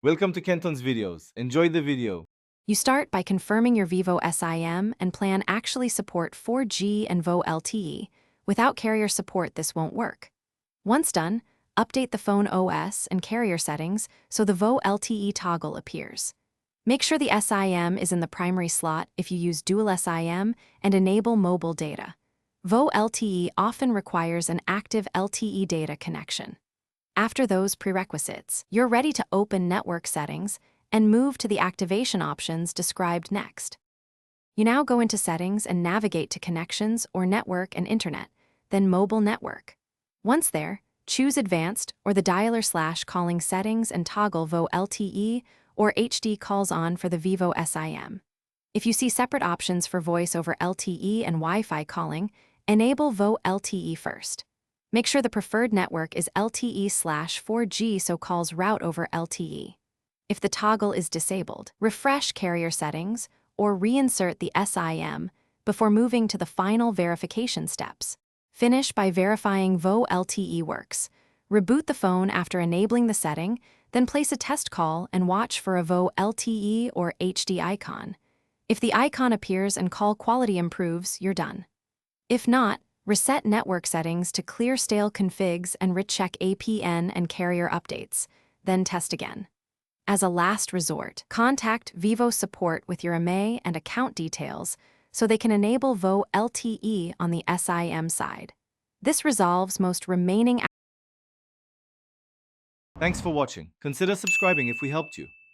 Welcome to Kenton's videos. Enjoy the video. You start by confirming your Vivo SIM and plan actually support 4G and VO LTE. Without carrier support, this won't work. Once done, update the phone OS and carrier settings so the VO LTE toggle appears. Make sure the SIM is in the primary slot if you use dual SIM and enable mobile data. VO LTE often requires an active LTE data connection. After those prerequisites, you're ready to open network settings and move to the activation options described next. You now go into Settings and navigate to Connections or Network and Internet, then Mobile Network. Once there, choose Advanced or the dialer/calling settings and toggle VO LTE or HD calls on for the Vivo SIM. If you see separate options for voice over LTE and Wi-Fi calling, enable VO LTE first. Make sure the preferred network is LTE/4G so calls route over LTE. If the toggle is disabled, refresh carrier settings or reinsert the SIM before moving to the final verification steps. Finish by verifying VO LTE works. Reboot the phone after enabling the setting, then place a test call and watch for a VO LTE or HD icon. If the icon appears and call quality improves, you're done. If not, reset network settings to clear stale configs and recheck APN and carrier updates, then test again. As a last resort, contact Vivo support with your IMEI and account details so they can enable VO LTE on the SIM side. This resolves most remaining. Thanks for watching. Consider subscribing if we helped you.